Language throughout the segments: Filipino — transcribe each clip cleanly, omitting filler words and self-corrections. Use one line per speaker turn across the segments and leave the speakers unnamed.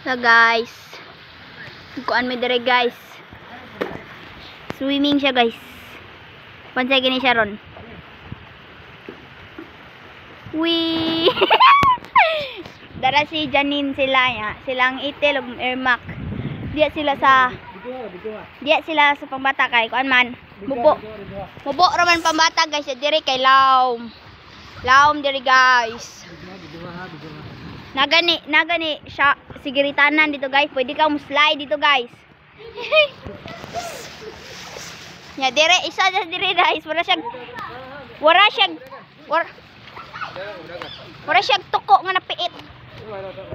So guys, kuan mi dire guys. Swimming siya guys. Pansay gini siya ron. Wee. Dara si Janine sila ya. Silang Itel ug Ermac. Diya sila sa pambata kay kuan man. Mubo ra man pambata guys, dire kay Laom. Laom dire guys. Nagani siya sigiritanan dito guys. Pwede ka mo-slide dito guys. Ya dire isa dire guys. Wala siyang tuko nga napiit.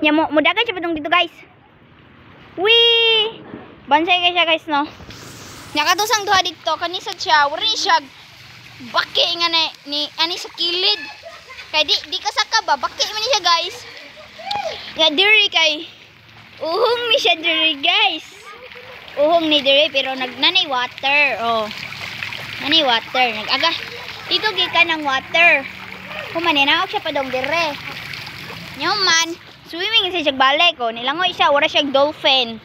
Nya mo dagan siya padung dito guys. Wee! Bansay kay siya guys no. Nya katusang duha dito kanisad siya. Wala ni siya baki nga ni ani sa kilid. Kay di kasaka ba baki man ni siya guys. Ya diri kay uhong mi siya diri guys. Uhong ni diri pero nanay water. Oh. Nanay water. Nagaga dito gikan ng water. Kumaninaog siya padong dire. Nyo man, swimming siya balik ko. Nilangoy siya, wala siya dolphin.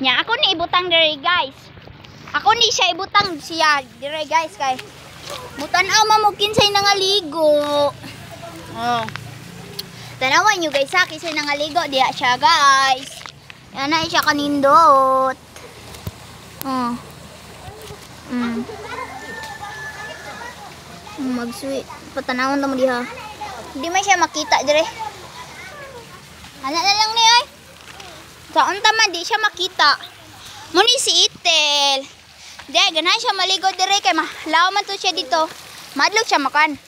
Nya ako ni ibutang dire guys. Ako ni siya ibutang siya dire guys kay mutan-aw mamugkin say nangaligo. Oh. Tanawan nyo guys ha, kisay nangaligo diya siya guys. Yan na siya kanindot. Oh. Mag-sweet. Patanawon na mo diha. Hindi man siya makita dire. Ana na lang ni ay. Saan taman di siya makita. Muni si Itel. Di ganahan siya maligo dire kay mahlaw man to siya dito. Madlog siya makan.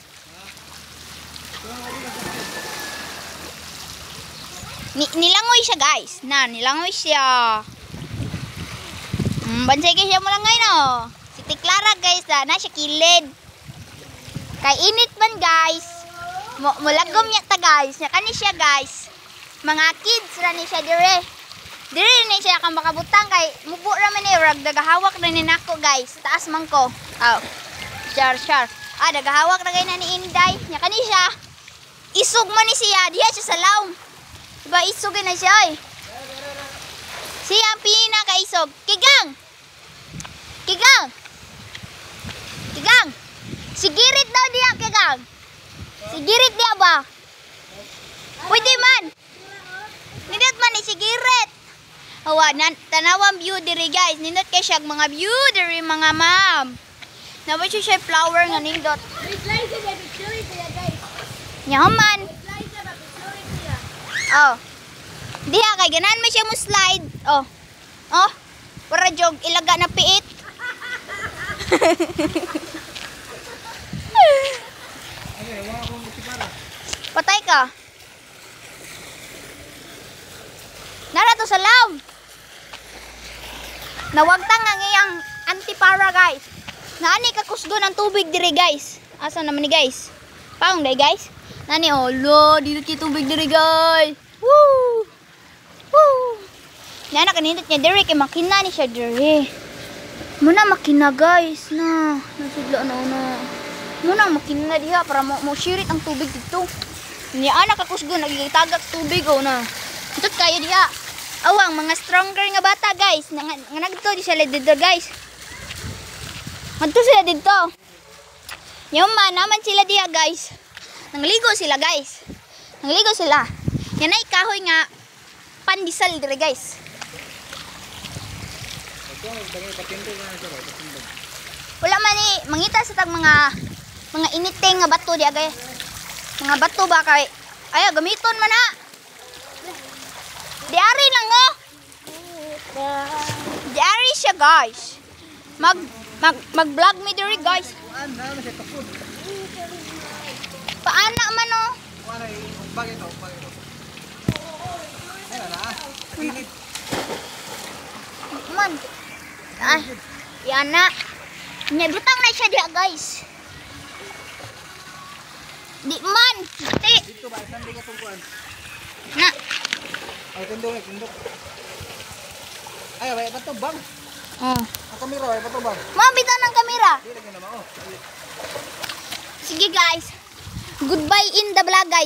Nilangoy siya guys. Nilangoy siya. Bansay kay siya mo lang ngayon no. Si Tiklara guys na siya kilid. Kay init man guys. Mulagom niya ta guys. Nya kani siya guys. Mga kids ra ni siya dire. Dire ni siya kang makabutang kay mubo ra man ni rag dagahawak na ni nako guys. Taas man ko. Oh. Char. Dagahawak na kay na ni Inday. Nya kani siya. Isog man ni siya. Diha siya sa laom. Diba isog na siya ay. Siya ang pinaka isog. Kigang. Sigirit daw diya Kigang. Sigirit diya ba? Pwede man. Nindot man ni sigirit. Hawa, tanawang view diri guys. Nindot kay siya mga view diri mga ma'am. Nawa siya flower nga nindot. Nyaman. Oh. Diha kay ganan man siya mo slide. Oh. Para jog ilaga na piit. Patay ka. Nara to sa laom. Nawagtang ang iyang antipara guys. Naani ka kusgo ng tubig dire guys. Asa naman ni guys? Paong day guys. Nani lo dito ki tubig dire guys. Woo! Nana kanindot niya dire kay makina ni siya dire. Muna makina guys na. Nasudlo na. Muna makina diha para mo shirit ang tubig dito. Ni anak kakusgo nagitagak tubig na. Ito kayo diha. Awang mga stronger nga bata guys. Nga nagto di sila dito guys. Nagto sila dito. Yung naman sila diha guys. Nangligo sila guys. Yan ay kahoy nga pandisal dire guys. Wala man ni mangita sa tag mga initing nga bato diha guys. Mga bato ba kay ay gamiton man na. Diari lang oh. Diari siya guys. Mag-vlog me diri guys. Paana man oh. Man. Ay, yan na. Butang na siya diha guys. Di man.
Dito ba isang liga tungkuan?
Na.
Ay tindok. Ay bay pato bang. Ang kamera ay pato bang.
Mabitaw ng kamera.
Di lagi na mao.
Sige guys. Goodbye in the vlog guys.